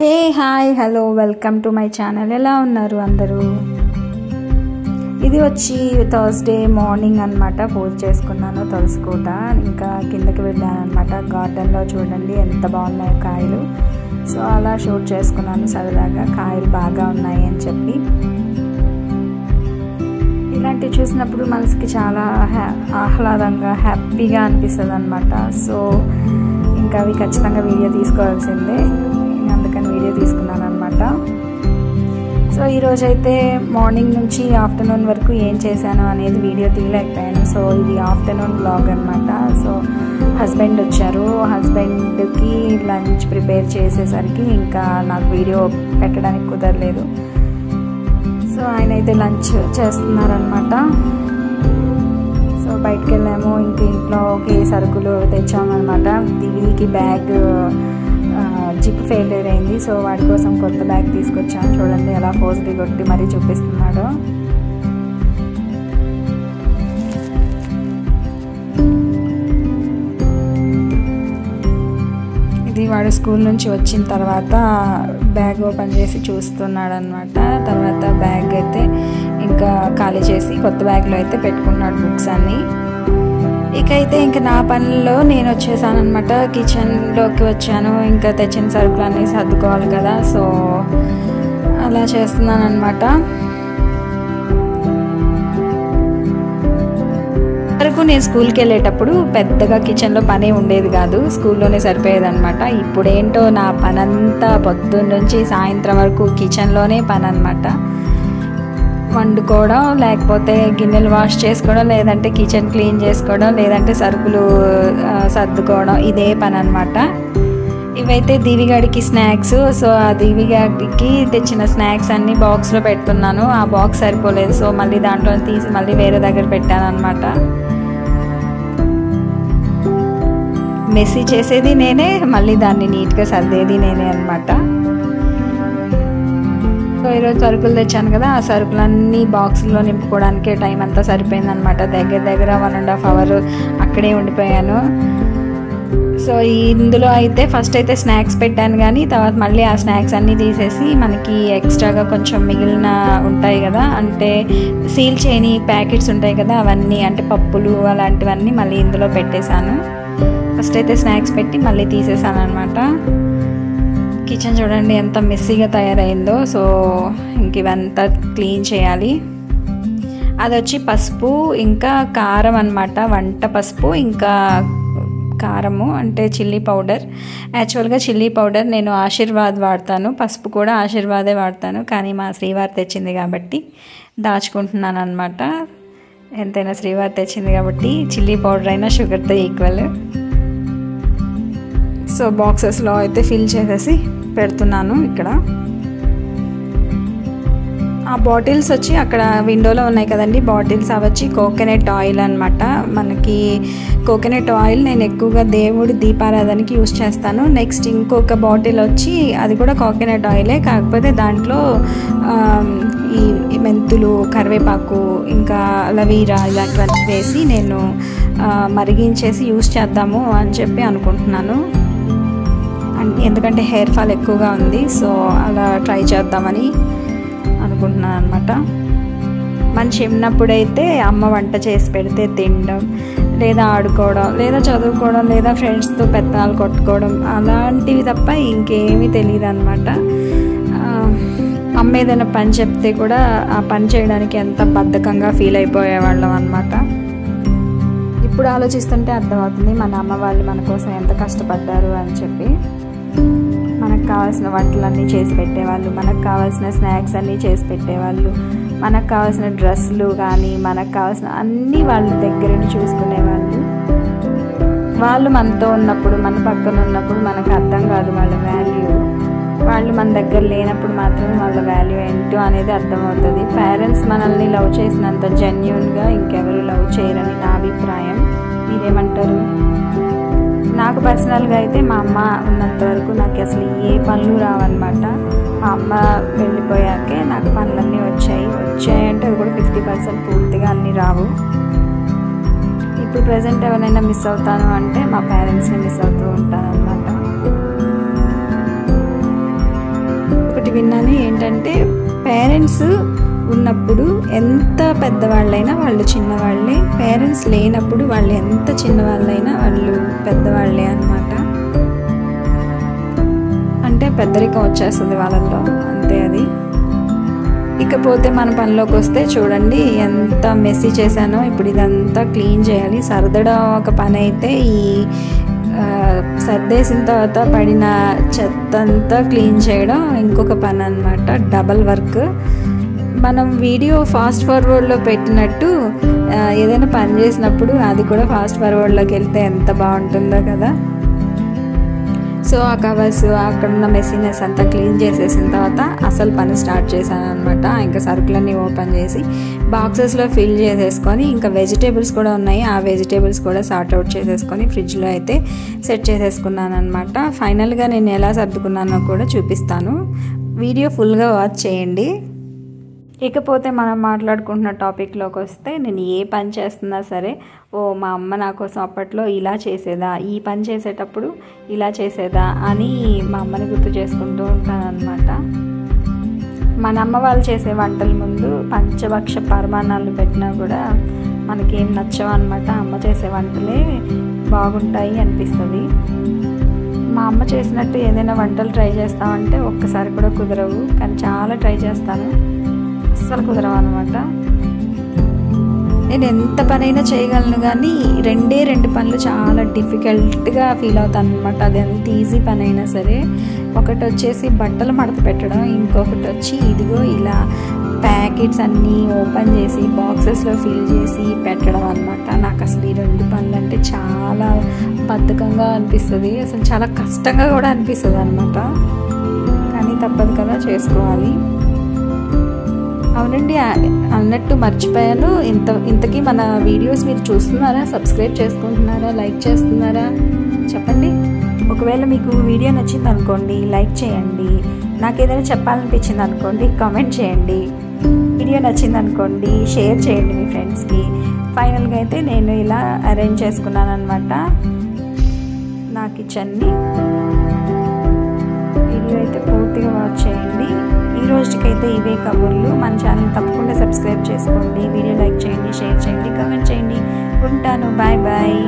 Hey hi hello welcome to my channel. ఎలా ఉన్నారు అందరూ? ఇది వచ్చి థర్స్డే మార్నింగ్ అనమాట. పూజ చేసుకున్నాను తులసికోట. ఇంకా కిందకి వెళ్ళాను అనమాట. గార్డెన్లో చూడండి ఎంత బాగున్నాయి కాయలు. సో అలా షూట్ చేసుకున్నాను సరదాగా. కాయలు బాగా ఉన్నాయి అని చెప్పి. ఇలాంటివి చూసినప్పుడు మనసుకి చాలా ఆహ్లాదంగా హ్యాపీగా అనిపిస్తుంది అనమాట. సో ఇంకా అవి ఖచ్చితంగా వీడియో తీసుకోవాల్సిందే, అందుకని వీడియో తీసుకున్నాను అనమాట. సో ఈరోజైతే మార్నింగ్ నుంచి ఆఫ్టర్నూన్ వరకు ఏం చేశాను అనేది వీడియో తీయలేకపోయాను. సో ఇది ఆఫ్టర్నూన్ బ్లాగ్ అనమాట. సో హస్బెండ్ వచ్చారు. హస్బెండ్కి లంచ్ ప్రిపేర్ చేసేసరికి ఇంకా నాకు వీడియో పెట్టడానికి కుదరలేదు. సో ఆయన అయితే లంచ్ చేస్తున్నారనమాట. సో బయటకు వెళ్ళాము. ఇంక ఇంట్లోకి సరుకులు తెచ్చామన్నమాట. దివికి బ్యాగ్ జిప్ ఫెయిల్యూర్ అయింది. సో వాడి కోసం కొత్త బ్యాగ్ తీసుకొచ్చాను. చూడండి ఎలా పోజిటివ్ కొట్టి మరీ చూపిస్తున్నాడు. ఇది వాడు స్కూల్ నుంచి వచ్చిన తర్వాత బ్యాగ్ ఓపెన్ చేసి చూస్తున్నాడు అనమాట. తర్వాత బ్యాగ్ అయితే ఇంకా ఖాళీ చేసి కొత్త బ్యాగ్లో అయితే పెట్టుకున్నాడు బుక్స్ అన్నీ. ఇకైతే ఇంకా నా పనుల్లో నేను వచ్చేసాను అనమాట. కిచెన్లోకి వచ్చాను. ఇంకా తెచ్చిన సరుకులన్నీ సర్దుకోవాలి కదా. సో అలా చేస్తున్నాను అనమాట. వరకు నేను స్కూల్కి వెళ్ళేటప్పుడు పెద్దగా కిచెన్లో పని ఉండేది కాదు, స్కూల్లోనే సరిపోయేది అనమాట. ఇప్పుడేంటో నా పనంతా పొద్దున్న నుంచి సాయంత్రం వరకు కిచెన్లోనే పని అనమాట. వండుకోవడం, లేకపోతే గిన్నెలు వాష్ చేసుకోవడం, లేదంటే కిచెన్ క్లీన్ చేసుకోవడం, లేదంటే సరుకులు సర్దుకోవడం, ఇదే పని అనమాట. ఇవైతే దివిగాడికి స్నాక్స్. సో ఆ దివిగాడికి తెచ్చిన స్నాక్స్ అన్నీ బాక్స్లో పెడుతున్నాను. ఆ బాక్స్ సరిపోలేదు. సో మళ్ళీ దాంట్లో తీసి మళ్ళీ వేరే దగ్గర పెట్టాను అనమాట. మెస్సీ చేసేది నేనే, మళ్ళీ దాన్ని నీట్గా సర్దేది నేనే అనమాట. సో ఈరోజు సరుకులు తెచ్చాను కదా, ఆ సరుకులన్నీ బాక్సుల్లో నింపుకోవడానికే టైం అంతా సరిపోయిందనమాట. దగ్గర 1.5 hours అక్కడే ఉండిపోయాను. సో ఇందులో అయితే ఫస్ట్ అయితే స్నాక్స్ పెట్టాను, కానీ తర్వాత మళ్ళీ ఆ స్నాక్స్ అన్నీ తీసేసి మనకి ఎక్స్ట్రాగా కొంచెం మిగిలిన ఉంటాయి కదా, అంటే సీల్ చేయని ప్యాకెట్స్ ఉంటాయి కదా, అవన్నీ అంటే పప్పులు అలాంటివన్నీ మళ్ళీ ఇందులో పెట్టేశాను. ఫస్ట్ అయితే స్నాక్స్ పెట్టి మళ్ళీ తీసేసాను అనమాట. కిచెన్ చూడండి ఎంత మెస్సీగా తయారైందో. సో ఇంక ఇవంతా క్లీన్ చేయాలి. అది వచ్చి పసుపు ఇంకా కారం అనమాట. వంట పసుపు ఇంకా కారము అంటే చిల్లీ పౌడర్. యాక్చువల్గా చిల్లీ పౌడర్ నేను ఆశీర్వాద్ వాడతాను, పసుపు కూడా ఆశీర్వాదే వాడతాను. కానీ మా శ్రీవారి తెచ్చింది కాబట్టి దాచుకుంటున్నాను అనమాట. ఎంతైనా శ్రీవారి తెచ్చింది కాబట్టి చిల్లీ పౌడర్ అయినా షుగర్తో ఈక్వల్. సో బాక్సెస్లో అయితే ఫిల్ చేసేసి పెడుతున్నాను. ఇక్కడ ఆ బాటిల్స్ వచ్చి అక్కడ విండోలో ఉన్నాయి కదండి బాటిల్స్, అవి వచ్చి కోకోనట్ ఆయిల్ అనమాట. మనకి కోకోనట్ ఆయిల్ నేను ఎక్కువగా దేవుడి దీపారాధనకి యూస్ చేస్తాను. నెక్స్ట్ ఇంకొక బాటిల్ వచ్చి అది కూడా కోకోనట్ ఆయిలే, కాకపోతే దాంట్లో ఈ మెంతులు, కరివేపాకు, ఇంకా లవీరా ఇలాంటివన్నీ వేసి నేను మరిగించేసి యూస్ చేద్దాము అని చెప్పి అనుకుంటున్నాను. ఎందుకంటే హెయిర్ ఫాల్ ఎక్కువగా ఉంది. సో అలా ట్రై చేద్దామని అనుకుంటున్నాను అనమాట. మంచి చిన్నప్పుడైతే అమ్మ వంట చేసి పెడితే తినడం, లేదా ఆడుకోవడం, లేదా చదువుకోవడం, లేదా ఫ్రెండ్స్తో పెత్తనాలు కొట్టుకోవడం, అలాంటివి తప్ప ఇంకేమీ తెలియదు అనమాట. అమ్మ ఏదైనా పని చెప్తే కూడా ఆ పని చేయడానికి ఎంత బద్ధకంగా ఫీల్ అయిపోయేవాళ్ళం అనమాట. ఇప్పుడు ఆలోచిస్తుంటే అర్థమవుతుంది మన అమ్మ వాళ్ళు మన కోసం ఎంత కష్టపడ్డారు అని చెప్పి. మనకు కావాల్సిన వంటలన్నీ చేసి పెట్టేవాళ్ళు, మనకు కావాల్సిన స్నాక్స్ అన్నీ చేసి పెట్టేవాళ్ళు, మనకు కావాల్సిన డ్రెస్సులు కానీ మనకు కావాల్సిన అన్నీ వాళ్ళ దగ్గర చూసుకునేవాళ్ళు. వాళ్ళు మనతో ఉన్నప్పుడు, మన పక్కన ఉన్నప్పుడు మనకు అర్థం కాదు వాళ్ళ వాల్యూ. వాళ్ళు మన దగ్గర లేనప్పుడు మాత్రమే వాళ్ళ వాల్యూ ఏంటో అనేది అర్థమవుతుంది. పేరెంట్స్ మనల్ని లవ్ చేసినంత జెన్యూన్గా ఇంకెవరు లవ్ చేయరని నా అభిప్రాయం. మీరేమంటారు? నాకు పర్సనల్గా అయితే మా అమ్మ ఉన్నంత వరకు నాకు అసలు ఏ పనులు రావన్నమాట. మా అమ్మ వెళ్ళిపోయాకే నాకు పనులన్నీ వచ్చాయంటే అది కూడా 50% పూర్తిగా అన్నీ రావు. ఇప్పుడు ప్రజెంట్ ఎవరైనా మిస్ అవుతాను అంటే మా పేరెంట్స్ని మిస్ అవుతూ ఉంటాను అనమాట. ఒకటి విన్నాను ఏంటంటే, పేరెంట్స్ ఉన్నప్పుడు ఎంత పెద్దవాళ్ళైనా వాళ్ళు చిన్నవాళ్ళే, పేరెంట్స్ లేనప్పుడు వాళ్ళు ఎంత చిన్నవాళ్ళైనా వాళ్ళు పెద్దవాళ్ళే అన్నమాట. అంటే పెద్దరికం వచ్చేస్తుంది వాళ్ళల్లో, అంతే అది. ఇకపోతే మన పనిలోకి వస్తే చూడండి ఎంత మెస్సీ చేశానో. ఇప్పుడు ఇదంతా క్లీన్ చేయాలి. సర్దడం ఒక పని అయితే, ఈ సర్దేసిన తర్వాత పడిన చెత్త అంతా క్లీన్ చేయడం ఇంకొక పని అన్నమాట. Double work. మనం వీడియో ఫాస్ట్ ఫార్వర్డ్లో పెట్టినట్టు ఏదైనా పని చేసినప్పుడు అది కూడా ఫాస్ట్ ఫార్వర్డ్లోకి వెళ్తే ఎంత బాగుంటుందో కదా. సో ఆ కవర్స్, అక్కడ ఉన్న మెస్సీనెస్ అంతా క్లీన్ చేసేసిన తర్వాత అసలు పని స్టార్ట్ చేశాను అనమాట. ఇంకా సరుకులన్నీ ఓపెన్ చేసి బాక్సెస్లో ఫిల్ చేసేసుకొని, ఇంకా వెజిటేబుల్స్ కూడా ఉన్నాయి, ఆ వెజిటేబుల్స్ కూడా సార్ట్అవుట్ చేసేసుకొని ఫ్రిడ్జ్లో అయితే సెట్ చేసేసుకున్నాను అనమాట. ఫైనల్గా నేను ఎలా సర్దుకున్నానో కూడా చూపిస్తాను. వీడియో ఫుల్గా వాచ్ చేయండి. ఇకపోతే మనం మాట్లాడుకుంటున్న టాపిక్లోకి వస్తే, నేను ఏ పని చేస్తున్నా సరే, మా అమ్మ నా కోసం అప్పట్లో ఇలా చేసేదా, ఈ పని చేసేటప్పుడు ఇలా చేసేదా అని మా అమ్మని గుర్తు చేసుకుంటూ ఉంటాను అనమాట. మన అమ్మ వాళ్ళు చేసే వంటల ముందు పంచభక్ష పరమాన్నాలు పెట్టినా కూడా మనకేం నచ్చవు అనమాట. అమ్మ చేసే వంటలే బాగుంటాయి అనిపిస్తుంది. మా అమ్మ చేసినట్టు ఏదైనా వంటలు ట్రై చేస్తామంటే ఒక్కసారి కూడా కుదరవు, కానీ చాలా ట్రై చేస్తాను, అస్సలు కుదరవు అనమాట. నేను ఎంత పనైనా చేయగలను, కానీ రెండు పనులు చాలా డిఫికల్ట్గా ఫీల్ అవుతాను అనమాట. అది ఎంత ఈజీ పని అయినా సరే. ఒకటి వచ్చేసి బట్టలు మడత పెట్టడం, ఇంకొకటి వచ్చి ఇదిగో ఇలా ప్యాకెట్స్ అన్నీ ఓపెన్ చేసి బాక్సెస్లో ఫిల్ చేసి పెట్టడం అనమాట. నాకు అసలు ఈ 2 పనులు అంటే చాలా బద్ధకంగా అనిపిస్తుంది, అసలు చాలా కష్టంగా కూడా అనిపిస్తుంది అనమాట. కానీ తప్పదు కదా, చేసుకోవాలి. అవునండి, అన్నట్టు మర్చిపోయాను. ఇంతకీ మన వీడియోస్ మీరు చూస్తున్నారా, సబ్స్క్రైబ్ చేసుకుంటున్నారా, లైక్ చేస్తున్నారా చెప్పండి. ఒకవేళ మీకు వీడియో నచ్చింది అనుకోండి లైక్ చేయండి. నాకు ఏదైనా చెప్పాలనిపించింది అనుకోండి కామెంట్ చేయండి. వీడియో నచ్చింది అనుకోండి షేర్ చేయండి మీ ఫ్రెండ్స్కి. ఫైనల్గా అయితే నేను ఇలా అరేంజ్ చేసుకున్నాను అనమాట నా కిచెన్ని. వీడియో అయితే పూర్తిగా వాచ్ చేయండి. ఈ రోజుకైతే ఇవే కబుర్లు. మన ఛానల్ తప్పకుండా సబ్స్క్రైబ్ చేసుకోండి, వీడియో లైక్ చేయండి, షేర్ చేయండి, కామెంట్ చేయండి. ఉంటాను, బాయ్ బాయ్.